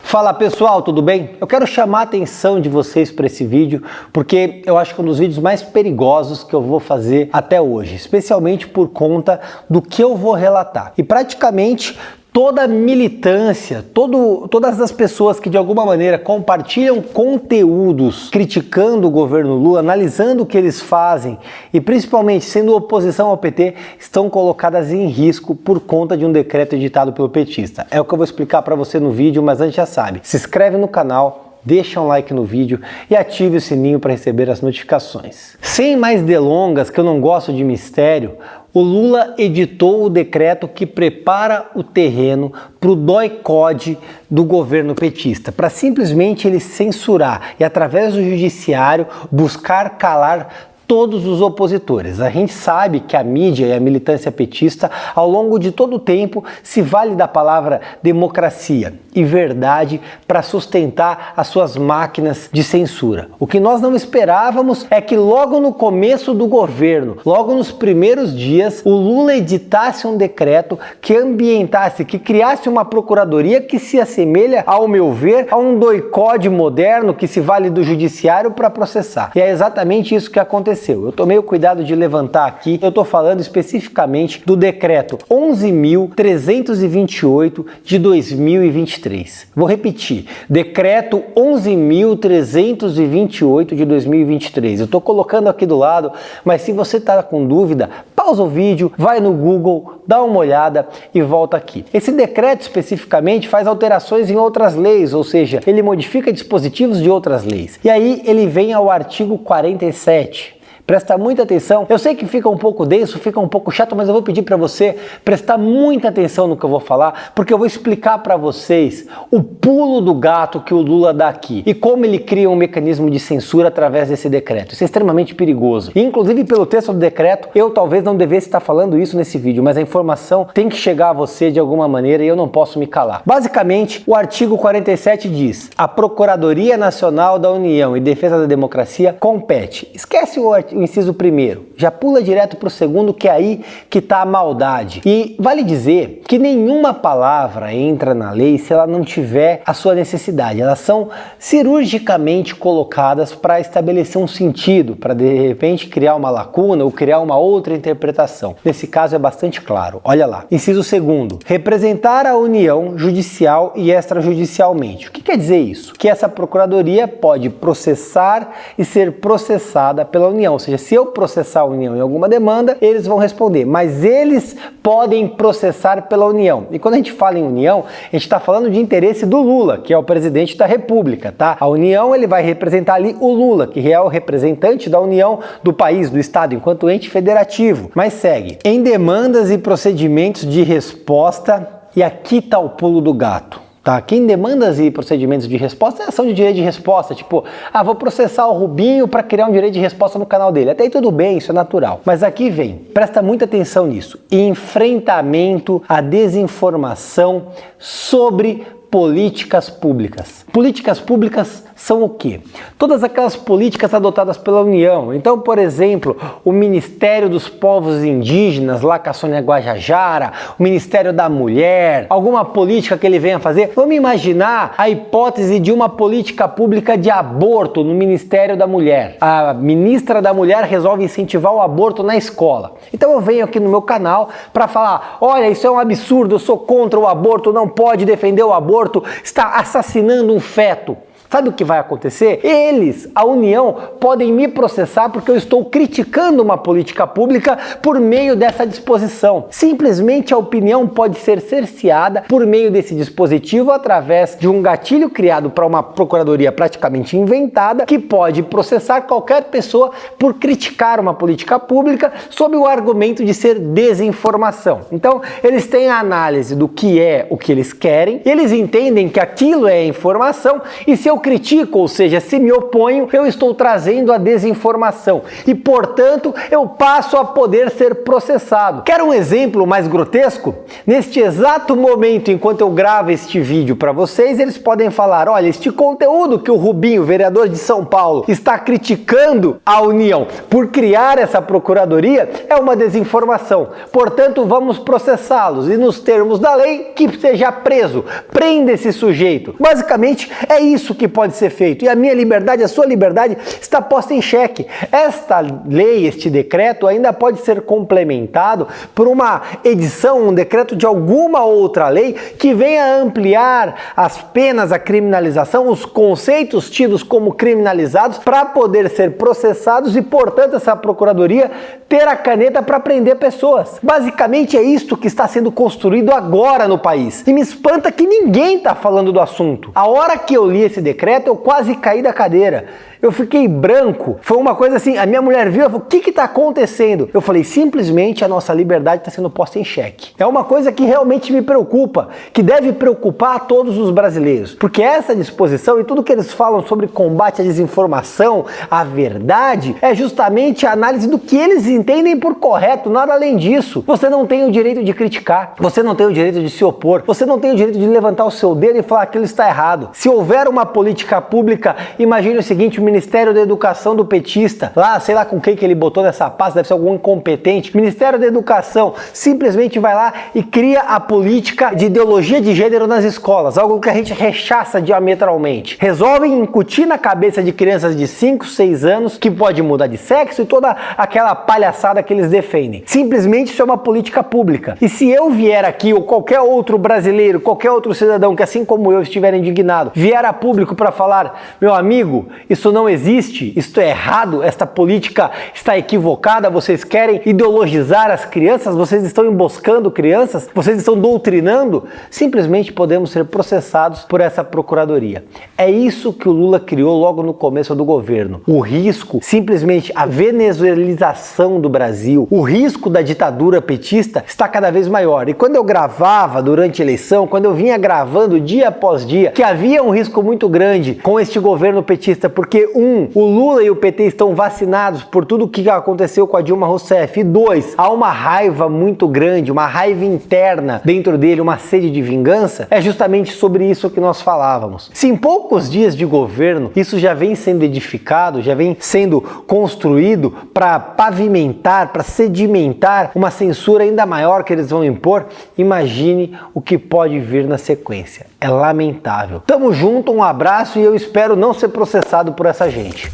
Fala pessoal, tudo bem? Eu quero chamar a atenção de vocês para esse vídeo porque eu acho que é um dos vídeos mais perigosos que eu vou fazer até hoje, especialmente por conta do que eu vou relatar. E praticamente toda a militância, todas as pessoas que de alguma maneira compartilham conteúdos criticando o governo Lula, analisando o que eles fazem e principalmente sendo oposição ao PT, estão colocadas em risco por conta de um decreto editado pelo petista. É o que eu vou explicar para você no vídeo, mas antes já sabe, se inscreve no canal, deixa um like no vídeo e ative o sininho para receber as notificações. Sem mais delongas, que eu não gosto de mistério, o Lula editou o decreto que prepara o terreno para o doicode do governo petista, para simplesmente ele censurar e através do judiciário buscar calar todos os opositores. A gente sabe que a mídia e a militância petista, ao longo de todo o tempo, se vale da palavra democracia e verdade para sustentar as suas máquinas de censura. O que nós não esperávamos é que logo no começo do governo, logo nos primeiros dias, o Lula editasse um decreto que ambientasse, que criasse uma procuradoria que se assemelha, ao meu ver, a um doicode moderno que se vale do judiciário para processar. E é exatamente isso que aconteceu. Eu tomei o cuidado de levantar aqui, eu estou falando especificamente do decreto 11.328 de 2023. Vou repetir, decreto 11.328 de 2023. Eu estou colocando aqui do lado, mas se você está com dúvida, pausa o vídeo, vai no Google, dá uma olhada e volta aqui. Esse decreto especificamente faz alterações em outras leis, ou seja, ele modifica dispositivos de outras leis. E aí ele vem ao artigo 47. Presta muita atenção. Eu sei que fica um pouco denso, fica um pouco chato, mas eu vou pedir para você prestar muita atenção no que eu vou falar, porque eu vou explicar para vocês o pulo do gato que o Lula dá aqui e como ele cria um mecanismo de censura através desse decreto. Isso é extremamente perigoso. E, inclusive, pelo texto do decreto, eu talvez não devesse estar falando isso nesse vídeo, mas a informação tem que chegar a você de alguma maneira e eu não posso me calar. Basicamente, o artigo 47 diz: a Procuradoria Nacional da União e Defesa da Democracia compete. Esquece o inciso primeiro, já pula direto para o segundo, que é aí que está a maldade. E vale dizer que nenhuma palavra entra na lei se ela não tiver a sua necessidade. Elas são cirurgicamente colocadas para estabelecer um sentido, para de repente criar uma lacuna ou criar uma outra interpretação. Nesse caso é bastante claro. Olha lá. Inciso segundo, representar a União judicial e extrajudicialmente. O que quer dizer isso? Que essa procuradoria pode processar e ser processada pela União. Ou seja, se eu processar a União em alguma demanda, eles vão responder, mas eles podem processar pela União. E quando a gente fala em União, a gente está falando de interesse do Lula, que é o presidente da República, tá? A União, ele vai representar ali o Lula, que é o representante da União do país, do Estado, enquanto ente federativo. Mas segue. Em demandas e procedimentos de resposta, e aqui está o pulo do gato. Tá? Quem demandas e procedimentos de resposta é ação de direito de resposta, tipo, vou processar o Rubinho para criar um direito de resposta no canal dele. Até aí tudo bem, isso é natural. Mas aqui vem, presta muita atenção nisso. Enfrentamento à desinformação sobre políticas públicas. Políticas públicas são o quê? Todas aquelas políticas adotadas pela União. Então, por exemplo, o Ministério dos Povos Indígenas, lá com a Sônia Guajajara, o Ministério da Mulher, alguma política que ele venha fazer. Vamos imaginar a hipótese de uma política pública de aborto no Ministério da Mulher. A ministra da Mulher resolve incentivar o aborto na escola. Então eu venho aqui no meu canal para falar, olha, isso é um absurdo, eu sou contra o aborto, não pode defender o aborto, está assassinando um feto. Sabe o que vai acontecer? Eles, a União, podem me processar porque eu estou criticando uma política pública por meio dessa disposição. Simplesmente a opinião pode ser cerceada por meio desse dispositivo através de um gatilho criado para uma procuradoria praticamente inventada que pode processar qualquer pessoa por criticar uma política pública sob o argumento de ser desinformação. Então, eles têm a análise do que é o que eles querem, eles entendem que aquilo é informação e se eu eu critico, ou seja, se me oponho, eu estou trazendo a desinformação e, portanto, eu passo a poder ser processado. Quer um exemplo mais grotesco? Neste exato momento, enquanto eu gravo este vídeo para vocês, eles podem falar: olha, este conteúdo que o Rubinho, vereador de São Paulo, está criticando a União por criar essa procuradoria é uma desinformação. Portanto, vamos processá-los e, nos termos da lei, que seja preso. Prenda esse sujeito. Basicamente, é isso que pode ser feito. E a minha liberdade, a sua liberdade, está posta em xeque. Esta lei, este decreto, ainda pode ser complementado por uma edição, um decreto de alguma outra lei que venha ampliar as penas, a criminalização, os conceitos tidos como criminalizados para poder ser processados e, portanto, essa procuradoria ter a caneta para prender pessoas. Basicamente é isto que está sendo construído agora no país. E me espanta que ninguém está falando do assunto. A hora que eu li esse decreto, eu quase caí da cadeira. Eu fiquei branco. Foi uma coisa assim, a minha mulher viu e falou: o que está acontecendo? Eu falei: simplesmente a nossa liberdade está sendo posta em xeque. É uma coisa que realmente me preocupa, que deve preocupar a todos os brasileiros. Porque essa disposição e tudo que eles falam sobre combate à desinformação, à verdade, é justamente a análise do que eles entendem por correto, nada além disso. Você não tem o direito de criticar, você não tem o direito de se opor, você não tem o direito de levantar o seu dedo e falar que aquilo está errado. Se houver uma política pública, imagine o seguinte: o Ministério da Educação do petista, lá, sei lá com quem que ele botou nessa pasta, deve ser algum incompetente. Ministério da Educação simplesmente vai lá e cria a política de ideologia de gênero nas escolas, algo que a gente rechaça diametralmente. Resolvem incutir na cabeça de crianças de 5, 6 anos que pode mudar de sexo e toda aquela palhaçada que eles defendem. Simplesmente isso é uma política pública. E se eu vier aqui, ou qualquer outro brasileiro, qualquer outro cidadão que, assim como eu, estiver indignado, vier a público para falar: meu amigo, isso não existe, isto é errado, esta política está equivocada, vocês querem ideologizar as crianças, vocês estão emboscando crianças, vocês estão doutrinando, simplesmente podemos ser processados por essa procuradoria. É isso que o Lula criou logo no começo do governo. O risco, simplesmente a venezuelização do Brasil, o risco da ditadura petista está cada vez maior. E quando eu gravava durante a eleição, quando eu vinha gravando dia após dia, que havia um risco muito grande com este governo petista, porque o Lula e o PT estão vacinados por tudo o que aconteceu com a Dilma Rousseff. E 2, há uma raiva muito grande, uma raiva interna dentro dele, uma sede de vingança. É justamente sobre isso que nós falávamos. Se em poucos dias de governo isso já vem sendo edificado, já vem sendo construído para pavimentar, para sedimentar uma censura ainda maior que eles vão impor, imagine o que pode vir na sequência. É lamentável. Tamo junto, um abraço e eu espero não ser processado por essa gente.